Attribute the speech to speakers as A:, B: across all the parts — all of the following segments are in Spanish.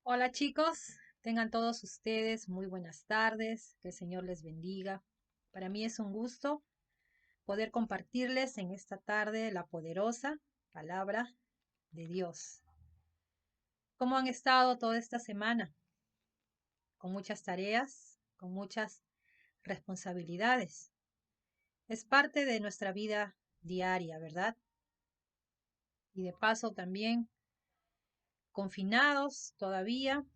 A: Hola chicos, tengan todos ustedes muy buenas tardes, que el Señor les bendiga. Para mí es un gusto poder compartirles en esta tarde la poderosa palabra de Dios. ¿Cómo han estado toda esta semana? Con muchas tareas, con muchas responsabilidades. Es parte de nuestra vida diaria, ¿verdad? Y de paso también confinados todavía,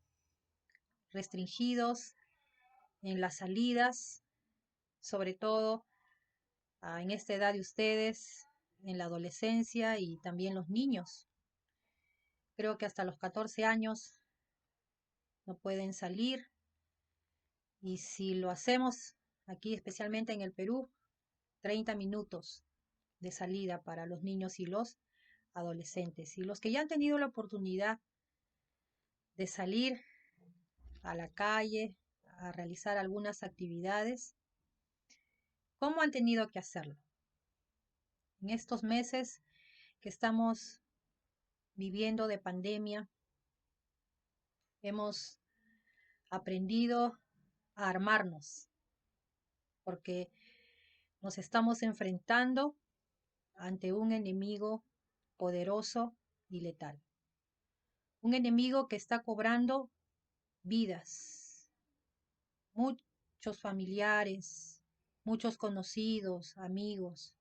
A: restringidos en las salidas, sobre todo en esta edad de ustedes, en la adolescencia y también los niños. Creo que hasta los 14 años no pueden salir y si lo hacemos aquí, especialmente en el Perú, 30 minutos de salida para los niños y los adolescentes. Y los que ya han tenido la oportunidad de salir a la calle, a realizar algunas actividades, ¿cómo han tenido que hacerlo? En estos meses que estamos viviendo de pandemia, hemos aprendido a armarnos, porque nos estamos enfrentando ante un enemigo poderoso y letal. Un enemigo que está cobrando vidas, muchos familiares, muchos conocidos, amigos.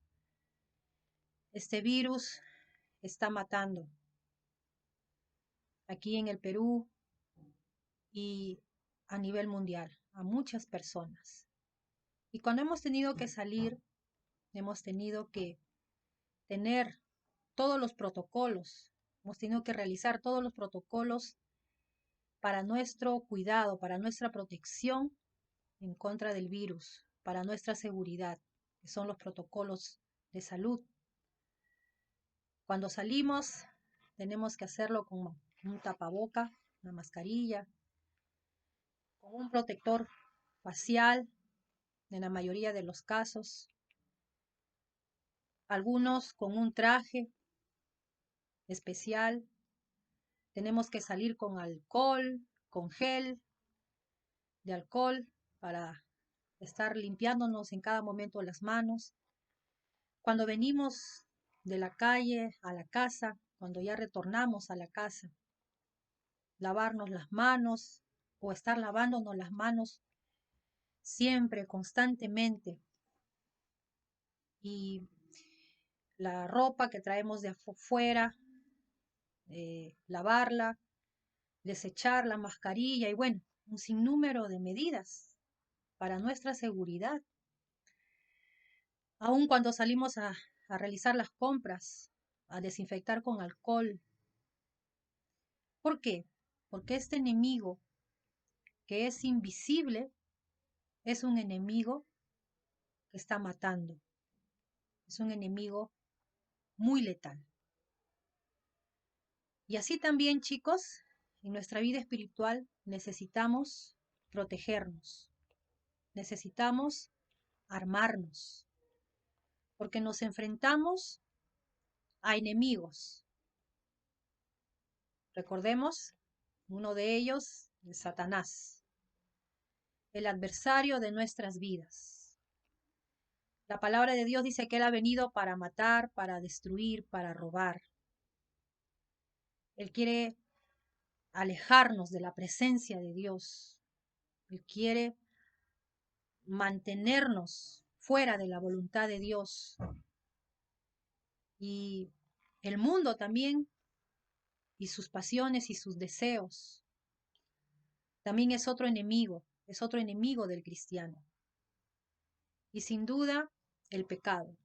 A: Este virus está matando aquí en el Perú y a nivel mundial a muchas personas. Y cuando hemos tenido que salir, hemos tenido que tener todos los protocolos, hemos tenido que realizar todos los protocolos para nuestro cuidado, para nuestra protección en contra del virus, para nuestra seguridad, que son los protocolos de salud. Cuando salimos, tenemos que hacerlo con un tapaboca, una mascarilla, con un protector facial, en la mayoría de los casos, algunos con un traje especial. Tenemos que salir con alcohol, con gel de alcohol para estar limpiándonos en cada momento las manos. Cuando venimos de la calle a la casa, cuando ya retornamos a la casa, lavarnos las manos o estar lavándonos las manos siempre, constantemente. Y la ropa que traemos de afuera, lavarla, desechar la mascarilla y bueno, un sinnúmero de medidas para nuestra seguridad. Aun cuando salimos a realizar las compras, a desinfectar con alcohol. ¿Por qué? Porque este enemigo, que es invisible, es un enemigo que está matando. Es un enemigo muy letal. Y así también, chicos, en nuestra vida espiritual necesitamos protegernos. Necesitamos armarnos. Porque nos enfrentamos a enemigos. Recordemos, uno de ellos es Satanás, el adversario de nuestras vidas. La palabra de Dios dice que Él ha venido para matar, para destruir, para robar. Él quiere alejarnos de la presencia de Dios. Él quiere mantenernos fuera de la voluntad de Dios. Y el mundo también, y sus pasiones y sus deseos, también es otro enemigo del cristiano. Y sin duda, el pecado,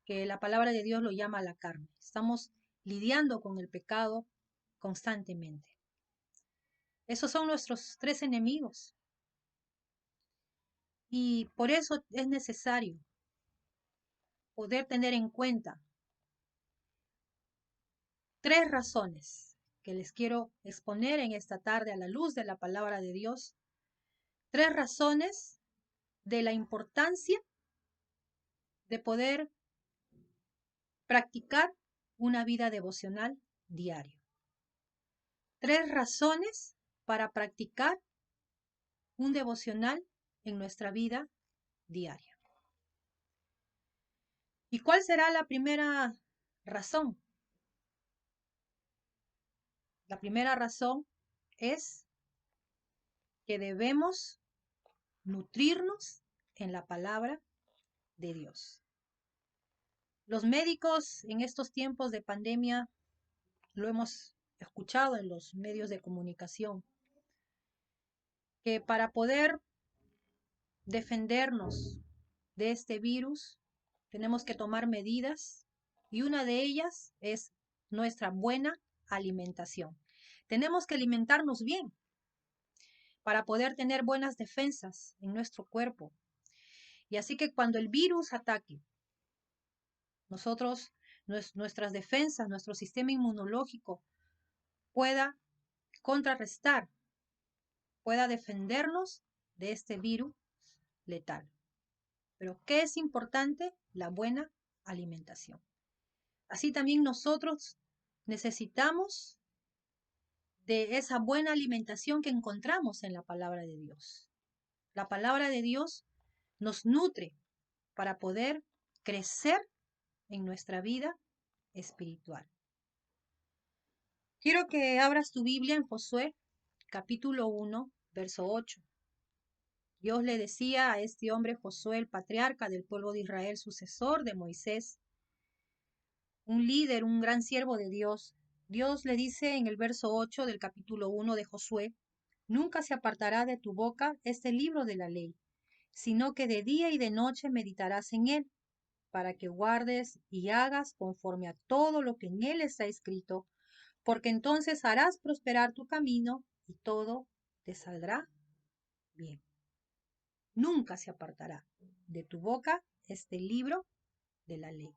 A: que la palabra de Dios lo llama la carne. Estamos lidiando con el pecado constantemente. Esos son nuestros tres enemigos. Y por eso es necesario poder tener en cuenta tres razones que les quiero exponer en esta tarde a la luz de la palabra de Dios. Tres razones de la importancia de poder practicar una vida devocional diaria. 3 razones para practicar un devocional en nuestra vida diaria. ¿Y cuál será la primera razón? La primera razón es que debemos nutrirnos en la palabra de Dios. Los médicos en estos tiempos de pandemia, lo hemos escuchado en los medios de comunicación, que para poder defendernos de este virus tenemos que tomar medidas y una de ellas es nuestra buena alimentación. Tenemos que alimentarnos bien para poder tener buenas defensas en nuestro cuerpo. Y así que cuando el virus ataque, nosotros, nuestras defensas, nuestro sistema inmunológico pueda contrarrestar, pueda defendernos de este virus letal. Pero ¿qué es importante? La buena alimentación. Así también nosotros necesitamos de esa buena alimentación que encontramos en la palabra de Dios. La palabra de Dios nos nutre para poder crecer en nuestra vida espiritual. Quiero que abras tu Biblia en Josué, capítulo 1, verso 8. Dios le decía a este hombre Josué, el patriarca del pueblo de Israel, sucesor de Moisés, un líder, un gran siervo de Dios. Dios le dice en el verso 8 del capítulo 1 de Josué, nunca se apartará de tu boca este libro de la ley, sino que de día y de noche meditarás en él, para que guardes y hagas conforme a todo lo que en él está escrito, porque entonces harás prosperar tu camino y todo te saldrá bien. Nunca se apartará de tu boca este libro de la ley.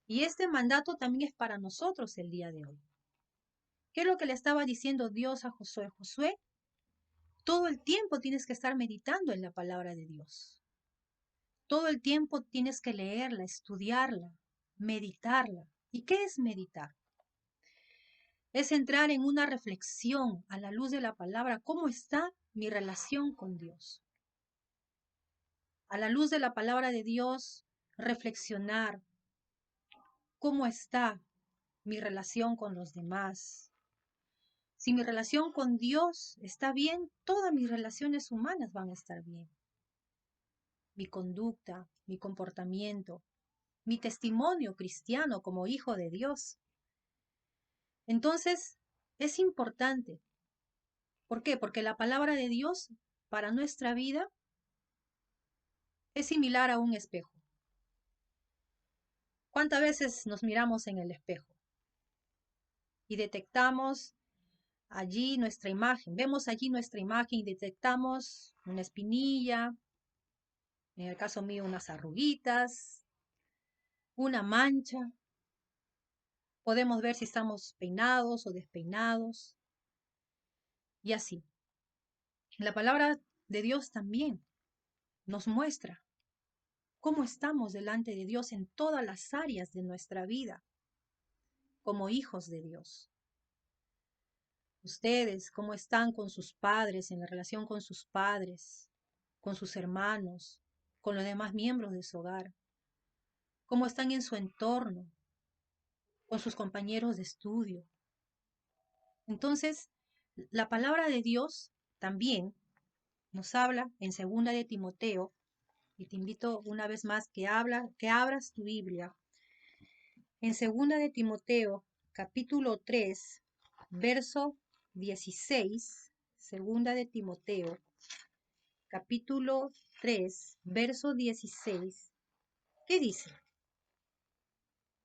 A: Y este mandato también es para nosotros el día de hoy. ¿Qué es lo que le estaba diciendo Dios a Josué? Josué, todo el tiempo tienes que estar meditando en la palabra de Dios. Todo el tiempo tienes que leerla, estudiarla, meditarla. ¿Y qué es meditar? Es entrar en una reflexión a la luz de la palabra. ¿Cómo está mi relación con Dios? A la luz de la palabra de Dios, reflexionar. ¿Cómo está mi relación con los demás? Si mi relación con Dios está bien, todas mis relaciones humanas van a estar bien. Mi conducta, mi comportamiento, mi testimonio cristiano como hijo de Dios. Entonces, es importante. ¿Por qué? Porque la palabra de Dios para nuestra vida es similar a un espejo. ¿Cuántas veces nos miramos en el espejo y detectamos allí nuestra imagen? Vemos allí nuestra imagen y detectamos una espinilla, en el caso mío unas arruguitas, una mancha. Podemos ver si estamos peinados o despeinados y así. La palabra de Dios también nos muestra cómo estamos delante de Dios en todas las áreas de nuestra vida como hijos de Dios. Ustedes, cómo están con sus padres, en la relación con sus padres, con sus hermanos, con los demás miembros de su hogar. Cómo están en su entorno, con sus compañeros de estudio. Entonces, la palabra de Dios también nos habla en 2 de Timoteo, y te invito una vez más que abras tu Biblia. En 2 de Timoteo, capítulo 3, verso 16, 2 de Timoteo, capítulo 3, verso 16, ¿qué dice?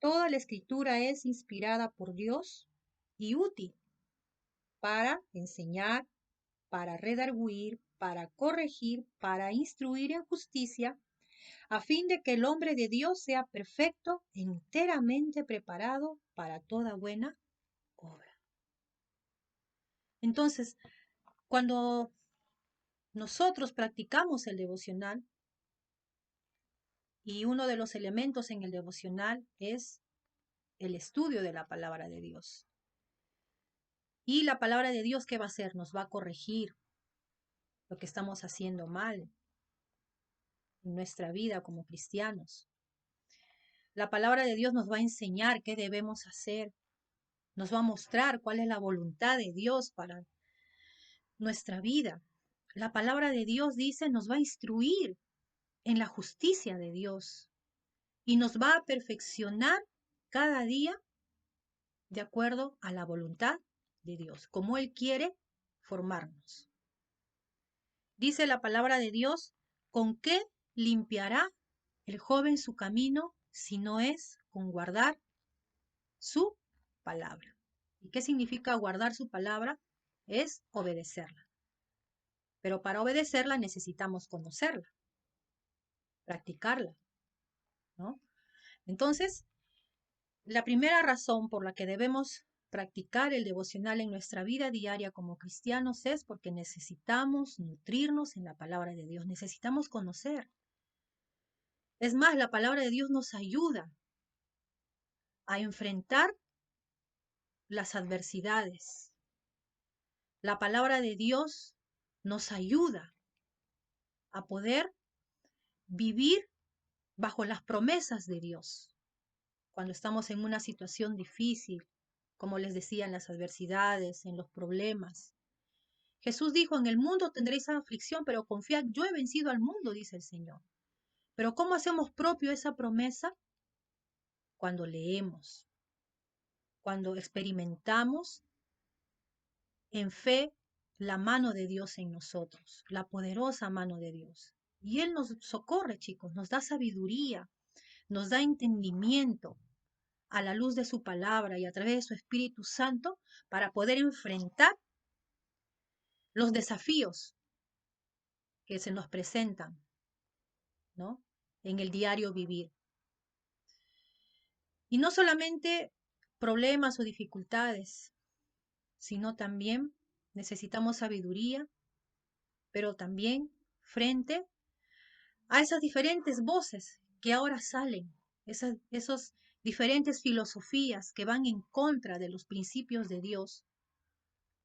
A: Toda la escritura es inspirada por Dios y útil para enseñar, para redarguir, para corregir, para instruir en justicia, a fin de que el hombre de Dios sea perfecto, enteramente preparado para toda buena obra. Entonces, cuando nosotros practicamos el devocional, y uno de los elementos en el devocional es el estudio de la palabra de Dios. Y la palabra de Dios, ¿qué va a hacer? Nos va a corregir lo que estamos haciendo mal en nuestra vida como cristianos. La palabra de Dios nos va a enseñar qué debemos hacer, nos va a mostrar cuál es la voluntad de Dios para nuestra vida. La palabra de Dios dice, nos va a instruir en la justicia de Dios y nos va a perfeccionar cada día de acuerdo a la voluntad de Dios, como Él quiere formarnos. Dice la palabra de Dios, ¿con qué limpiará el joven su camino si no es con guardar su palabra? ¿Y qué significa guardar su palabra? Es obedecerla. Pero para obedecerla necesitamos conocerla, practicarla, ¿no? Entonces, la primera razón por la que debemos practicar el devocional en nuestra vida diaria como cristianos es porque necesitamos nutrirnos en la palabra de Dios, necesitamos conocer. Es más, la palabra de Dios nos ayuda a enfrentar las adversidades. La palabra de Dios nos ayuda a poder vivir bajo las promesas de Dios. Cuando estamos en una situación difícil, como les decía, en las adversidades, en los problemas. Jesús dijo, en el mundo tendréis aflicción, pero confiad, yo he vencido al mundo, dice el Señor. Pero ¿cómo hacemos propio esa promesa? Cuando leemos, cuando experimentamos en fe la mano de Dios en nosotros, la poderosa mano de Dios. Y Él nos socorre, chicos, nos da sabiduría, nos da entendimiento a la luz de su palabra y a través de su Espíritu Santo para poder enfrentar los desafíos que se nos presentan, ¿no? En el diario vivir. Y no solamente problemas o dificultades, sino también necesitamos sabiduría, pero también frente a esas diferentes voces que ahora salen, esos diferentes filosofías que van en contra de los principios de Dios.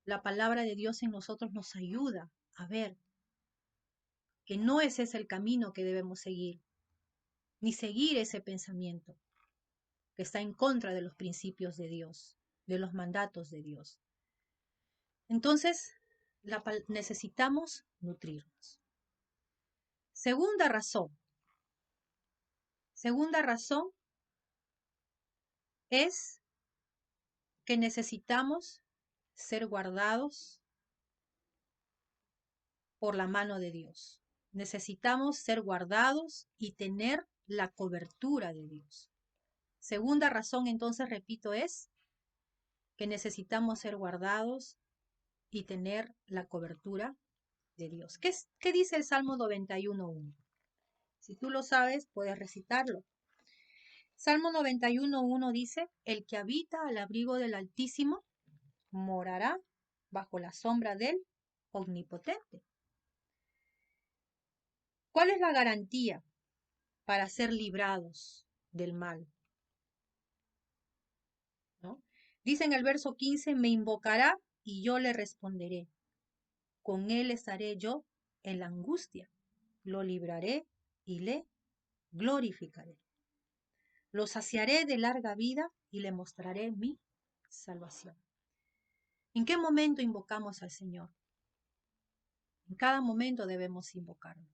A: La palabra de Dios en nosotros nos ayuda a ver que no ese es el camino que debemos seguir, ni seguir ese pensamiento que está en contra de los principios de Dios, de los mandatos de Dios. Entonces, necesitamos nutrirnos. Segunda razón. Segunda razón es que necesitamos ser guardados por la mano de Dios. Necesitamos ser guardados y tener la cobertura de Dios. Segunda razón, entonces, repito, es que necesitamos ser guardados y tener la cobertura de Dios. ¿Qué dice el Salmo 91.1? Si tú lo sabes, puedes recitarlo. Salmo 91.1 dice, el que habita al abrigo del Altísimo morará bajo la sombra del Omnipotente. ¿Cuál es la garantía para ser librados del mal? ¿No? Dice en el verso 15, me invocará y yo le responderé. Con él estaré yo en la angustia. Lo libraré y le glorificaré. Lo saciaré de larga vida y le mostraré mi salvación. ¿En qué momento invocamos al Señor? En cada momento debemos invocarlo.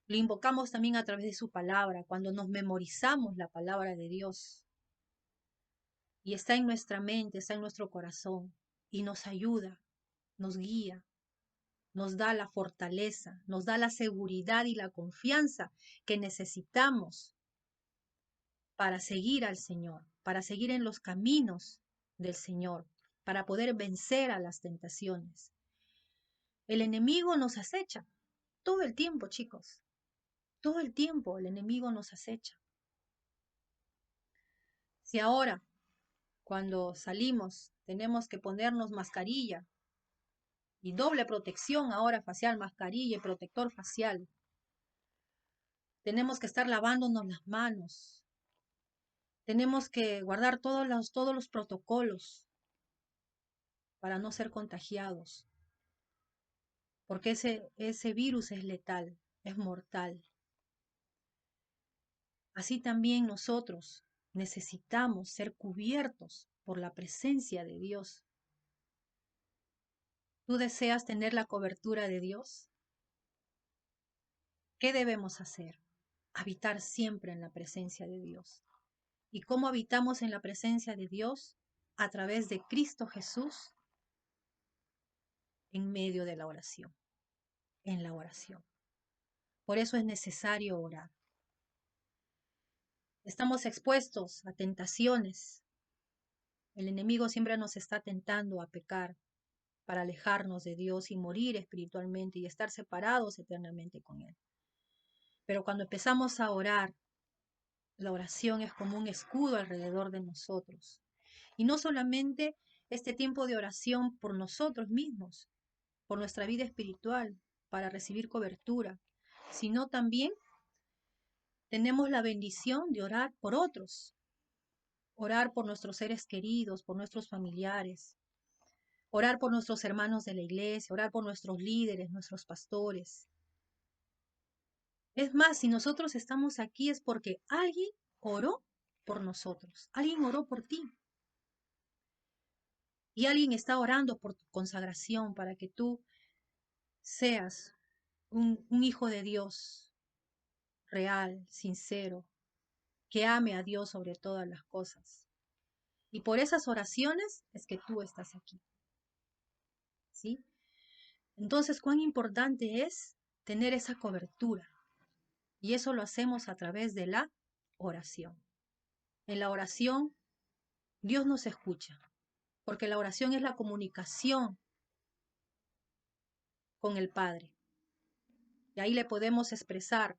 A: Lo invocamos también a través de su palabra, cuando nos memorizamos la palabra de Dios. Y está en nuestra mente, está en nuestro corazón y nos ayuda, nos guía, nos da la fortaleza, nos da la seguridad y la confianza que necesitamos para seguir al Señor, para seguir en los caminos del Señor, para poder vencer a las tentaciones. El enemigo nos acecha todo el tiempo, chicos. Todo el tiempo el enemigo nos acecha. Si ahora, cuando salimos, tenemos que ponernos mascarilla y doble protección ahora facial, mascarilla y protector facial, tenemos que estar lavándonos las manos, tenemos que guardar todos los protocolos para no ser contagiados, porque ese virus es letal, es mortal. Así también nosotros necesitamos ser cubiertos por la presencia de Dios. ¿Tú deseas tener la cobertura de Dios? ¿Qué debemos hacer? Habitar siempre en la presencia de Dios. ¿Y cómo habitamos en la presencia de Dios? A través de Cristo Jesús en medio de la oración, en la oración. Por eso es necesario orar. Estamos expuestos a tentaciones. El enemigo siempre nos está tentando a pecar para alejarnos de Dios y morir espiritualmente y estar separados eternamente con Él. Pero cuando empezamos a orar, la oración es como un escudo alrededor de nosotros. Y no solamente este tiempo de oración por nosotros mismos, por nuestra vida espiritual, para recibir cobertura, sino también tenemos la bendición de orar por otros, orar por nuestros seres queridos, por nuestros familiares, orar por nuestros hermanos de la iglesia, orar por nuestros líderes, nuestros pastores. Es más, si nosotros estamos aquí es porque alguien oró por nosotros, alguien oró por ti. Y alguien está orando por tu consagración para que tú seas un hijo de Dios real, sincero, que ame a Dios sobre todas las cosas. Y por esas oraciones es que tú estás aquí. ¿Sí? Entonces, cuán importante es tener esa cobertura. Y eso lo hacemos a través de la oración. En la oración, Dios nos escucha, porque la oración es la comunicación con el Padre. Y ahí le podemos expresar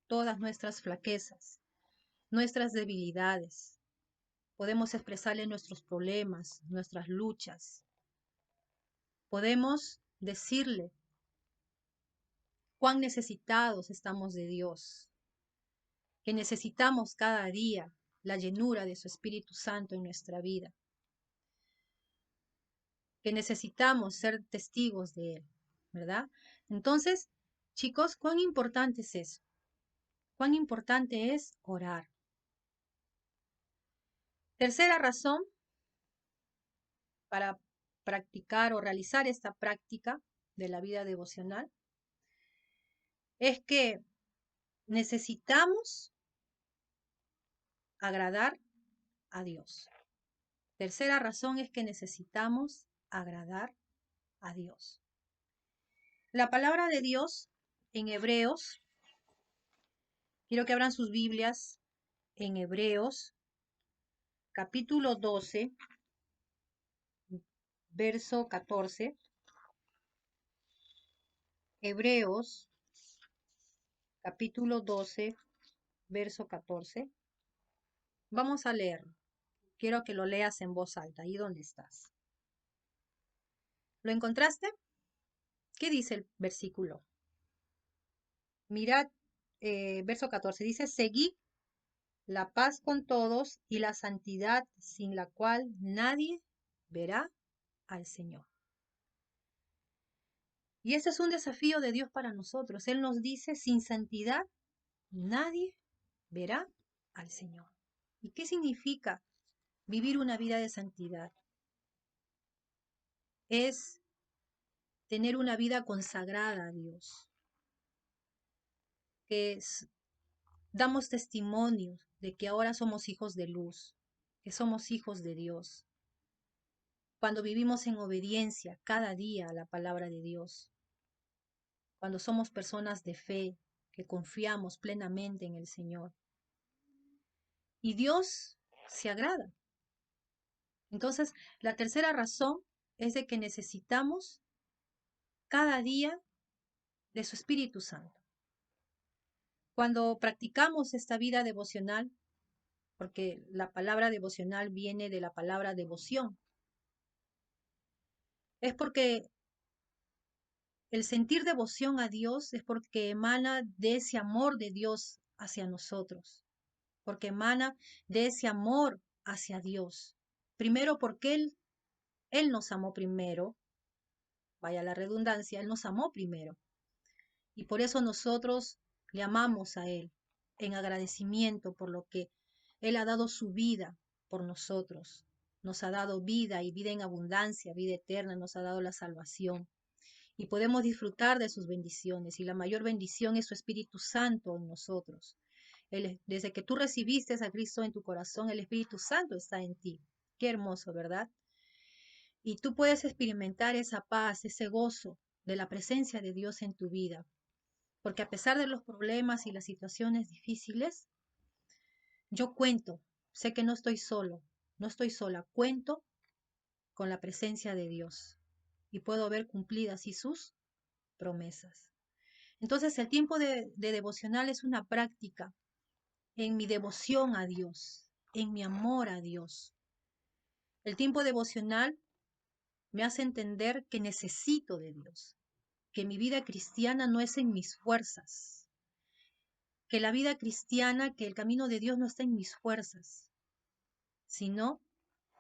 A: todas nuestras flaquezas, nuestras debilidades. Podemos expresarle nuestros problemas, nuestras luchas. Podemos decirle cuán necesitados estamos de Dios, que necesitamos cada día la llenura de su Espíritu Santo en nuestra vida, que necesitamos ser testigos de Él, ¿verdad? Entonces, chicos, cuán importante es eso, cuán importante es orar. Tercera razón para practicar o realizar esta práctica de la vida devocional es que necesitamos agradar a Dios. Tercera razón es que necesitamos agradar a Dios. La palabra de Dios en Hebreos, quiero que abran sus Biblias en Hebreos, capítulo 12, verso 14. Hebreos, capítulo 12, verso 14. Vamos a leerlo. Quiero que lo leas en voz alta, ahí donde estás. ¿Lo encontraste? ¿Qué dice el versículo? Mirad, verso 14, dice, seguid la paz con todos y la santidad sin la cual nadie verá al Señor. Y ese es un desafío de Dios para nosotros. Él nos dice, sin santidad nadie verá al Señor. ¿Y qué significa vivir una vida de santidad? Es tener una vida consagrada a Dios, que damos testimonio de que ahora somos hijos de luz, que somos hijos de Dios, cuando vivimos en obediencia cada día a la palabra de Dios, cuando somos personas de fe, que confiamos plenamente en el Señor. Y Dios se agrada. Entonces, la tercera razón es de que necesitamos cada día de su Espíritu Santo. Cuando practicamos esta vida devocional, porque la palabra devocional viene de la palabra devoción, es porque el sentir devoción a Dios es porque emana de ese amor de Dios hacia nosotros, porque emana de ese amor hacia Dios. Primero porque Él Él nos amó primero, vaya la redundancia, Él nos amó primero. Y por eso nosotros le amamos a Él en agradecimiento por lo que Él ha dado su vida por nosotros. Nos ha dado vida y vida en abundancia, vida eterna, nos ha dado la salvación. Y podemos disfrutar de sus bendiciones. Y la mayor bendición es su Espíritu Santo en nosotros. Desde que tú recibiste a Cristo en tu corazón, el Espíritu Santo está en ti. Qué hermoso, ¿verdad? Y tú puedes experimentar esa paz, ese gozo de la presencia de Dios en tu vida. Porque a pesar de los problemas y las situaciones difíciles, yo cuento, sé que no estoy solo, no estoy sola, cuento con la presencia de Dios y puedo ver cumplidas así sus promesas. Entonces el tiempo de devocional es una práctica en mi devoción a Dios, en mi amor a Dios. El tiempo devocional me hace entender que necesito de Dios, que mi vida cristiana no es en mis fuerzas, que la vida cristiana, que el camino de Dios no está en mis fuerzas, sino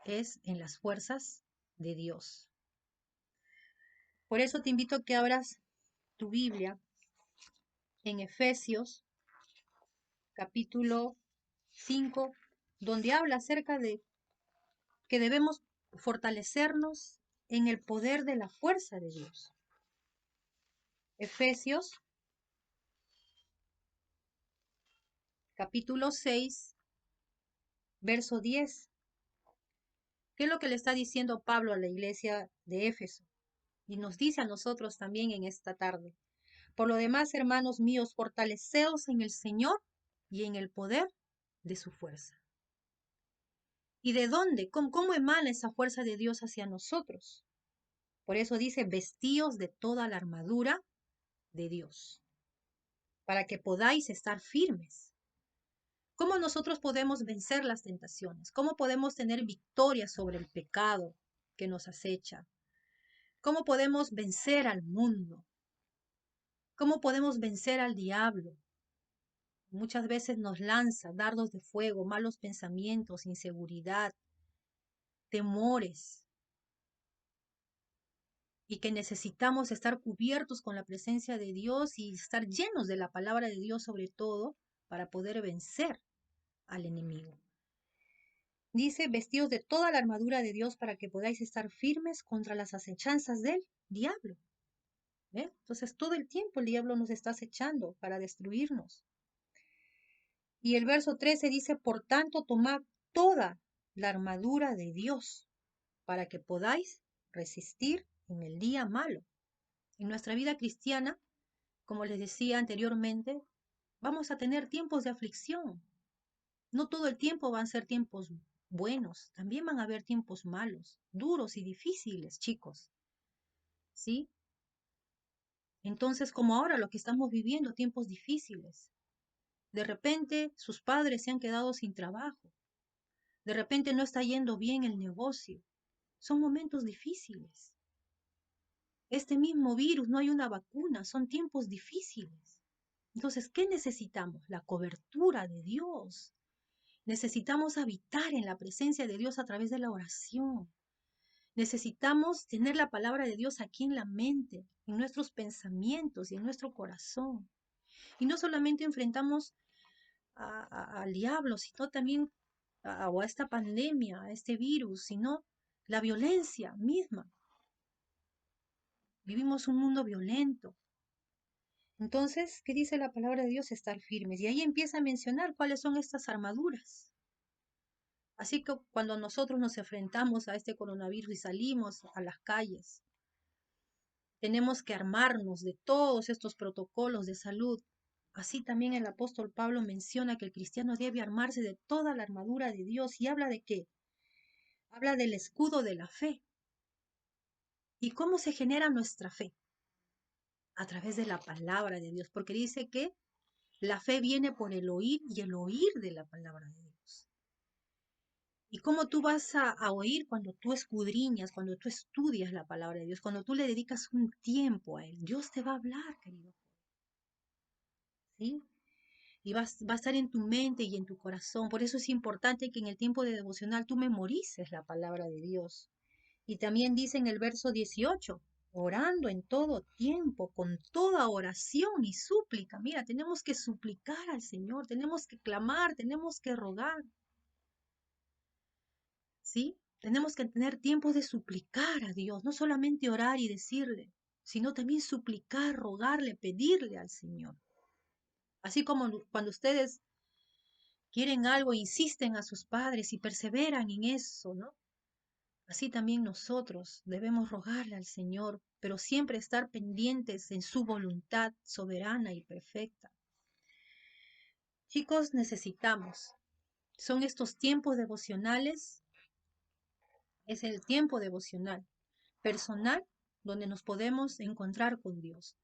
A: es en las fuerzas de Dios. Por eso te invito a que abras tu Biblia en Efesios capítulo 5, donde habla acerca de que debemos fortalecernos en el poder de la fuerza de Dios. Efesios capítulo 6, verso 10. ¿Qué es lo que le está diciendo Pablo a la iglesia de Éfeso? Y nos dice a nosotros también en esta tarde. Por lo demás, hermanos míos, fortaleceos en el Señor y en el poder de su fuerza. ¿Y de dónde? ¿Cómo emana esa fuerza de Dios hacia nosotros? Por eso dice, vestíos de toda la armadura de Dios, para que podáis estar firmes. ¿Cómo nosotros podemos vencer las tentaciones? ¿Cómo podemos tener victoria sobre el pecado que nos acecha? ¿Cómo podemos vencer al mundo? ¿Cómo podemos vencer al diablo? Muchas veces nos lanza dardos de fuego, malos pensamientos, inseguridad, temores, y que necesitamos estar cubiertos con la presencia de Dios y estar llenos de la palabra de Dios sobre todo para poder vencer al enemigo. Dice, vestidos de toda la armadura de Dios para que podáis estar firmes contra las acechanzas del diablo. ¿Ve? Entonces todo el tiempo el diablo nos está acechando para destruirnos. Y el verso 13 dice, por tanto, tomad toda la armadura de Dios para que podáis resistir en el día malo. En nuestra vida cristiana, como les decía anteriormente, vamos a tener tiempos de aflicción. No todo el tiempo van a ser tiempos buenos, también van a haber tiempos malos, duros y difíciles, chicos. ¿Sí? Entonces, como ahora lo que estamos viviendo, tiempos difíciles. De repente sus padres se han quedado sin trabajo. De repente no está yendo bien el negocio. Son momentos difíciles. Este mismo virus, no hay una vacuna, son tiempos difíciles. Entonces, ¿qué necesitamos? La cobertura de Dios. Necesitamos habitar en la presencia de Dios a través de la oración. Necesitamos tener la palabra de Dios aquí en la mente, en nuestros pensamientos y en nuestro corazón. Y no solamente enfrentamos al diablo, sino también a esta pandemia, a este virus, sino la violencia misma. Vivimos un mundo violento. Entonces, ¿qué dice la palabra de Dios? Estar firmes. Y ahí empieza a mencionar cuáles son estas armaduras. Así que cuando nosotros nos enfrentamos a este coronavirus y salimos a las calles, tenemos que armarnos de todos estos protocolos de salud. Así también el apóstol Pablo menciona que el cristiano debe armarse de toda la armadura de Dios y habla de qué? Habla del escudo de la fe. ¿Y cómo se genera nuestra fe? A través de la palabra de Dios, porque dice que la fe viene por el oír y el oír de la palabra de Dios. ¿Y cómo tú vas a oír cuando tú escudriñas, cuando tú estudias la palabra de Dios, cuando tú le dedicas un tiempo a Él? Dios te va a hablar, querido. ¿Sí? Y va a estar en tu mente y en tu corazón. Por eso es importante que en el tiempo de devocional tú memorices la palabra de Dios Y también dice en el verso 18, orando en todo tiempo, con toda oración y súplica. Mira, tenemos que suplicar al Señor, tenemos que clamar, tenemos que rogar, ¿sí? Tenemos que tener tiempos de suplicar a Dios, no solamente orar y decirle, sino también suplicar, rogarle, pedirle al Señor. Así como cuando ustedes quieren algo, insisten a sus padres y perseveran en eso, ¿no? Así también nosotros debemos rogarle al Señor, pero siempre estar pendientes en su voluntad soberana y perfecta. Chicos, necesitamos. Son estos tiempos devocionales, es el tiempo devocional personal donde nos podemos encontrar con Dios.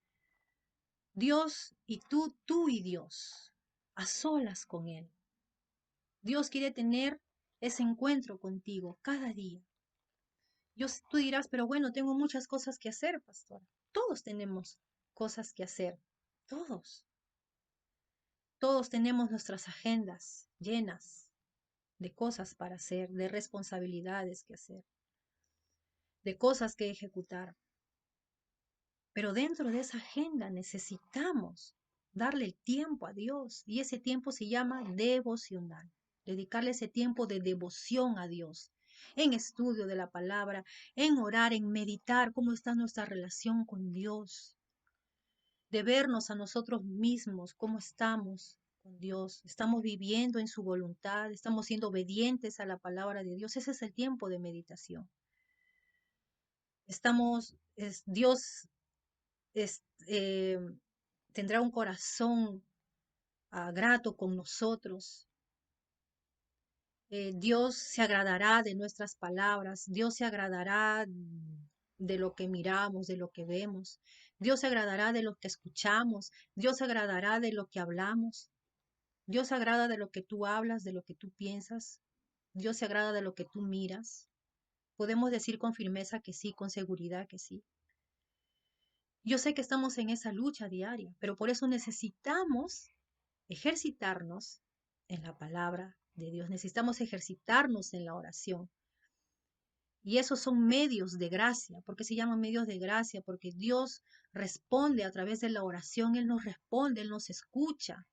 A: Dios y tú y Dios, a solas con Él. Dios quiere tener ese encuentro contigo cada día. Tú dirás, pero bueno, tengo muchas cosas que hacer, pastora. Todos tenemos cosas que hacer. Todos. Todos tenemos nuestras agendas llenas de cosas para hacer, de responsabilidades que hacer, de cosas que ejecutar. Pero dentro de esa agenda necesitamos darle el tiempo a Dios y ese tiempo se llama devocional. Dedicarle ese tiempo de devoción a Dios, en estudio de la palabra, en orar, en meditar cómo está nuestra relación con Dios, de vernos a nosotros mismos, cómo estamos con Dios, estamos viviendo en su voluntad, estamos siendo obedientes a la palabra de Dios. Ese es el tiempo de meditación. Dios es, tendrá un corazón grato con nosotros. Dios se agradará de nuestras palabras, Dios se agradará de lo que miramos, de lo que vemos, Dios se agradará de lo que escuchamos, Dios se agradará de lo que hablamos, Dios se agrada de lo que tú hablas, de lo que tú piensas, Dios se agrada de lo que tú miras. Podemos decir con firmeza que sí, con seguridad que sí. Yo sé que estamos en esa lucha diaria, pero por eso necesitamos ejercitarnos en la palabra de Dios. Necesitamos ejercitarnos en la oración. Y esos son medios de gracia. ¿Por qué se llaman medios de gracia? Porque Dios responde a través de la oración. Él nos responde, Él nos escucha.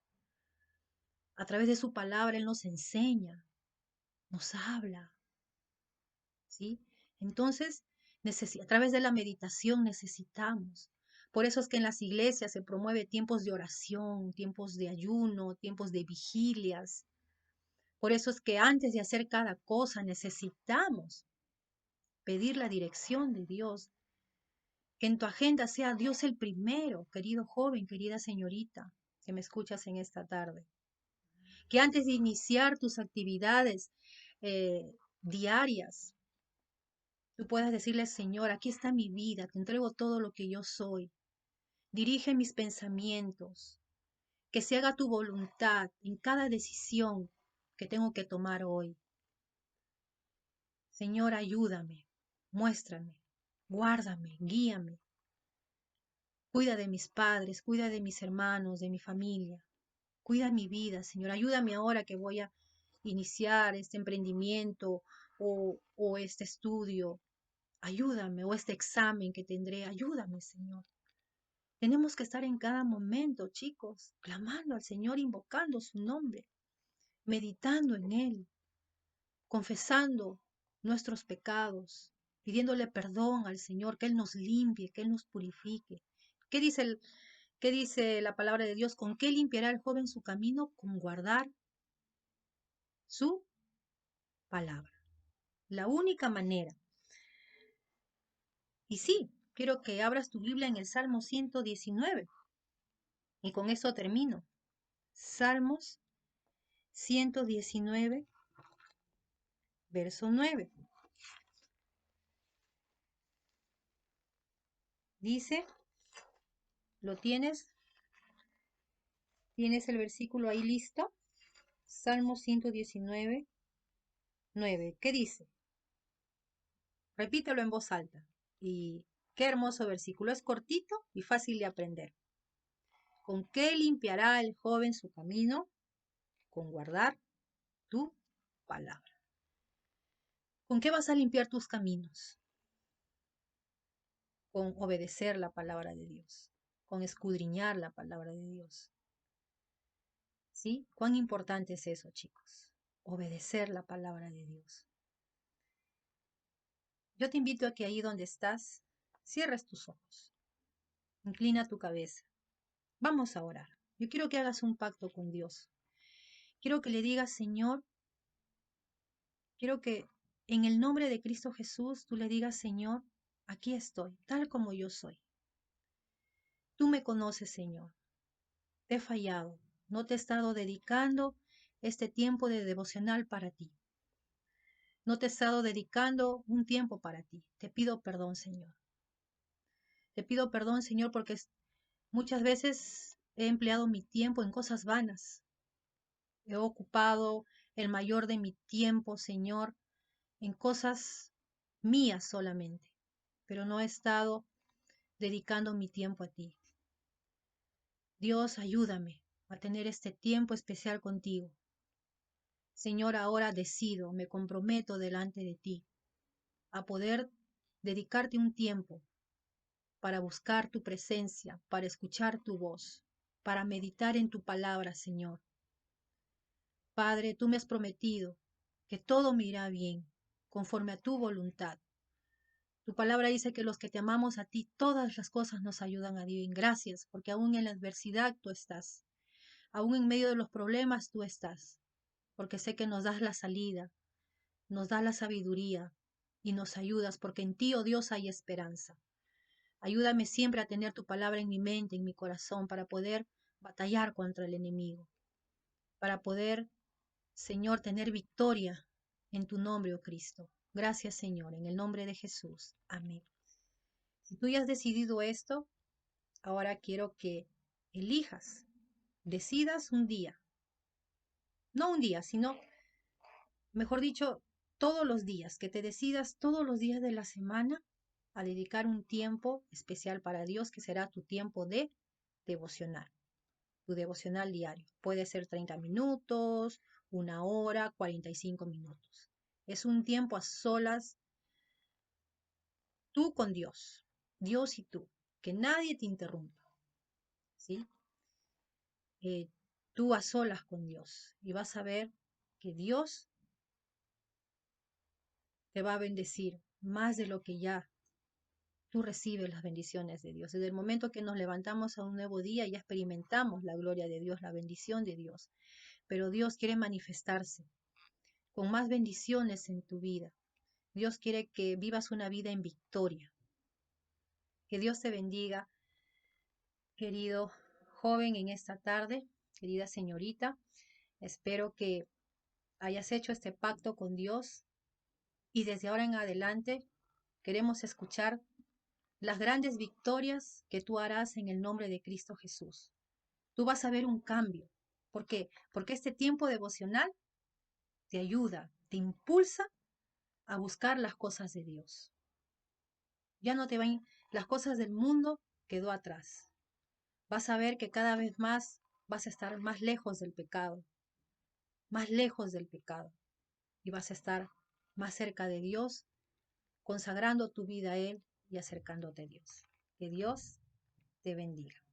A: A través de su palabra, Él nos enseña, nos habla. ¿Sí? Entonces, a través de la meditación necesitamos. Por eso es que en las iglesias se promueve tiempos de oración, tiempos de ayuno, tiempos de vigilias. Por eso es que antes de hacer cada cosa necesitamos pedir la dirección de Dios. Que en tu agenda sea Dios el primero, querido joven, querida señorita, que me escuchas en esta tarde. Que antes de iniciar tus actividades diarias, tú puedas decirle, Señor, aquí está mi vida, te entrego todo lo que yo soy. Dirige mis pensamientos, que se haga tu voluntad en cada decisión que tengo que tomar hoy. Señor, ayúdame, muéstrame, guárdame, guíame. Cuida de mis padres, cuida de mis hermanos, de mi familia. Cuida mi vida, Señor. Ayúdame ahora que voy a iniciar este emprendimiento o este estudio. Ayúdame, o este examen que tendré. Ayúdame, Señor. Tenemos que estar en cada momento, chicos, clamando al Señor, invocando su nombre, meditando en Él, confesando nuestros pecados, pidiéndole perdón al Señor, que Él nos limpie, que Él nos purifique. ¿Qué dice la palabra de Dios? ¿Con qué limpiará el joven su camino? Con guardar su palabra. La única manera. Y sí, quiero que abras tu Biblia en el Salmo 119. Y con eso termino. Salmos 119, verso 9. Dice, ¿lo tienes? ¿Tienes el versículo ahí listo? Salmo 119, 9. ¿Qué dice? Repítelo en voz alta. Y qué hermoso versículo. Es cortito y fácil de aprender. ¿Con qué limpiará el joven su camino? Con guardar tu palabra. ¿Con qué vas a limpiar tus caminos? con obedecer la palabra de Dios, con escudriñar la palabra de Dios. ¿Sí? ¿Cuán importante es eso, chicos? Obedecer la palabra de Dios. Yo te invito a que ahí donde estás, cierres tus ojos, inclina tu cabeza. Vamos a orar. Yo quiero que hagas un pacto con Dios. Quiero que le digas, Señor, quiero que en el nombre de Cristo Jesús tú le digas, Señor, aquí estoy, tal como yo soy. Tú me conoces, Señor. Te he fallado. No te he estado dedicando este tiempo de devocional para ti. No te he estado dedicando un tiempo para ti. Te pido perdón, Señor. Te pido perdón, Señor, porque muchas veces he empleado mi tiempo en cosas vanas. He ocupado el mayor de mi tiempo, Señor, en cosas mías solamente, pero no he estado dedicando mi tiempo a ti. Dios, ayúdame a tener este tiempo especial contigo. Señor, ahora decido, me comprometo delante de ti a poder dedicarte un tiempo para buscar tu presencia, para escuchar tu voz, para meditar en tu palabra, Señor. Padre, tú me has prometido que todo me irá bien, conforme a tu voluntad. Tu palabra dice que los que te amamos a ti, todas las cosas nos ayudan a bien. Gracias, porque aún en la adversidad tú estás, aún en medio de los problemas tú estás, porque sé que nos das la salida, nos das la sabiduría y nos ayudas, porque en ti, oh Dios, hay esperanza. Ayúdame siempre a tener tu palabra en mi mente, en mi corazón, para poder batallar contra el enemigo, para poder, Señor, tener victoria en tu nombre, oh Cristo. Gracias, Señor, en el nombre de Jesús. Amén. Si tú ya has decidido esto, ahora quiero que elijas, decidas un día, no un día, sino, mejor dicho, todos los días, que te decidas todos los días de la semana a dedicar un tiempo especial para Dios, que será tu tiempo de devocional, tu devocional diario. Puede ser 30 minutos, una hora, 45 minutos. Es un tiempo a solas, tú con Dios, Dios y tú, que nadie te interrumpa, ¿sí? eh, tú a solas con Dios y vas a ver que Dios te va a bendecir más de lo que ya tú recibes las bendiciones de Dios. Desde el momento que nos levantamos a un nuevo día ya experimentamos la gloria de Dios, la bendición de Dios, pero Dios quiere manifestarse con más bendiciones en tu vida. Dios quiere que vivas una vida en victoria. Que Dios te bendiga, querido joven, en esta tarde, querida señorita. Espero que hayas hecho este pacto con Dios y desde ahora en adelante queremos escuchar las grandes victorias que tú harás en el nombre de Cristo Jesús. Tú vas a ver un cambio. ¿Por qué? Porque este tiempo devocional te ayuda, te impulsa a buscar las cosas de Dios. Ya no te van, las cosas del mundo quedó atrás. Vas a ver que cada vez más vas a estar más lejos del pecado, más lejos del pecado, y vas a estar más cerca de Dios, consagrando tu vida a Él y acercándote a Dios. Que Dios te bendiga.